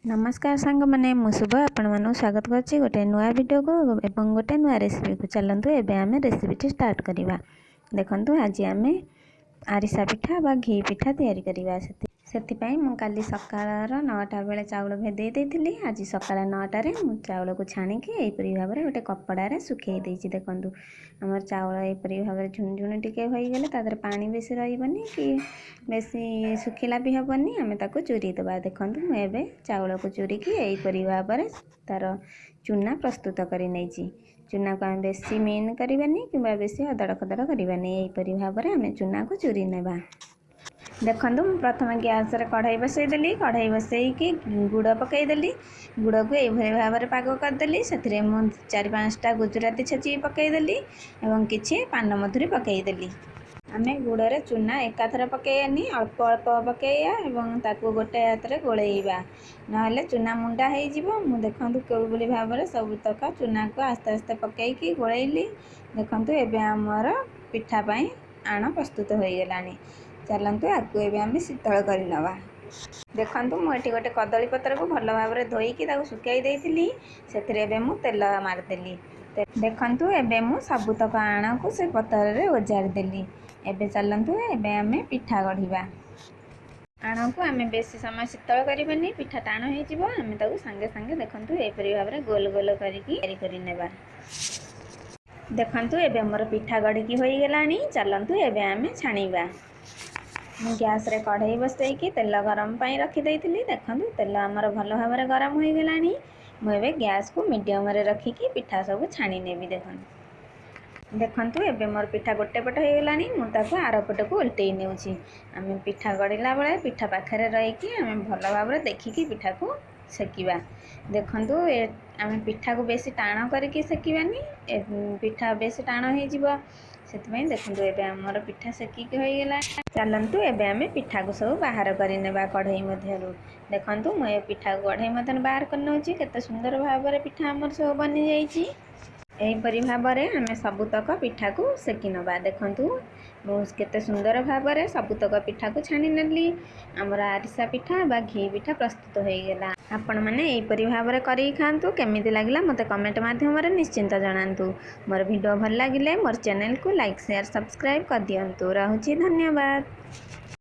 नमस्कार सांग मैंने शुभ आपण स्वागत करछि गोटे नुआ वीडियो को एवं गोटे नुआ रेसिपी को। चलतु एबे आमे रेसिपी स्टार्ट करिवा। देखंतु आज आमे आरिसा पिठा बा घी पिठा तैयारी करिवा। सेति पई मु काली सकाळर 9टा बेले चाउल भेदे देथिली। आज सकाळ 9टारे मु चाउल को छाणी के एई परि भाबरे गोटे कपड़ा रे सुखै देछि। देखंतु हमर चाउल एई परि भाबरे झुनझुन टिके होई गेले तादर पानी बेसी रहिबनी कि बेसी सुखिला भी हेबनी। आमे ताको चूरी देबा। देखंतु मु एबे चाउल को चूरी की एई परि भाबरे तार चूना प्रस्तुत करि नैछि। चूना को आमे बेसी मेन करिबानी किबा बेसी अदड़ खदड़ करिबानी। एई परि भाबरे आमे चूना को चूरी नेबा। देखंतु प्रथम गैस रे कढ़ाई बसई देली। कढ़ाई बसई की गुड़ पकई देली। गुड़ को एई भाव में पाग कर देली। सेथिरे मु 4-5टा गुजराती छेची पकई देली एवं किछि पान मधुरी पकई देली। आमे गुड़ रे चूना एकाथरे पकईयानी, अल्प अल्प पकईया एवं ताकू गोटे हाथ रे गोलेइबा, नहले चूना मुंडा हेई जिवो। मु देखंतु केउबुली भाव रे सब तक चूना को आस्ते आस्ते पकई की गोलेइली। देखंतु एबे हमर पिठा पई आण प्रस्तुत होई गेलानी। चलतु आकु एबे आमे शीतल करि नवा। देखंतु मु एठी गोटे कदली पत्र को भल भाव रे धोई की ताकू सुकाई देइथिली। सेथिरे एबे मु तेल मार देली। देखंतु एबे मु सब तक आण को से पत्र रे ओजार देली। एबे चलतु एबे आमे पिठा गढिबा। आण को आमे बेसी समय शीतल करिबानी, पिठा टाण हेई जिवो। आमे ताकू संगे संगे देखंतु एई परि भाव रे गोल गोल करिकी तैयारी करि नेबा। देखंतु एबे हमर पिठा गढी की होई गेलानी। चलतु एबे आमे छाणीबा। मु गैस रे कढ़ाई बसई की तेल गरम पाई रखी देइथिली। देखंतु तेल हमर भल भाव रे गरम होई गेलानी। मु एबे गैस को मीडियम रे रखी की पिठा सब छाणी नेबी। देखंतु एबे मोर पिठा गोटे पट होई गेलानी। मु ताको आर पट को उल्टेई नेउछि। आमे पिठा गड़िला बेले पिठा पाखरे रही की आमे भल भाव रे देखी की पिठा को सेकिबा। देखंतु आमे पिठा को बेसी टाण करके सेकिबानी, पिठा बेसी टाण हेई जिवो। सेति पई देखंतु एबे हमर पिठा सेकी के होई गेला। चलंतु एबे आमे पिठा को सब बाहर करि नेबा कढ़ाई मध्यरु। देखंतु मु ए पिठा को कढ़ाई मध्यन बाहर कर नउछि। केते सुंदर भाव रे पिठा हमर सब बनि जाईछि। एई परि भाव रे आमे सब तक पिठा को सेकी नबा। देखंतु मु केते सुंदर भाव रे सब तक पिठा को छाणी नेली। हमर आरिसा पिठा बा घी पिठा प्रस्तुत होई गेला। आपण माने एई परि भाव रे करि खांतु। केमिति लागिला मते कमेंट माध्यम रे निश्चिंत जणांतु। मोर वीडियो भल लागिले मोर चैनल को लाइक शेयर सब्सक्राइब कर दियंतु। रहउछि धन्यवाद।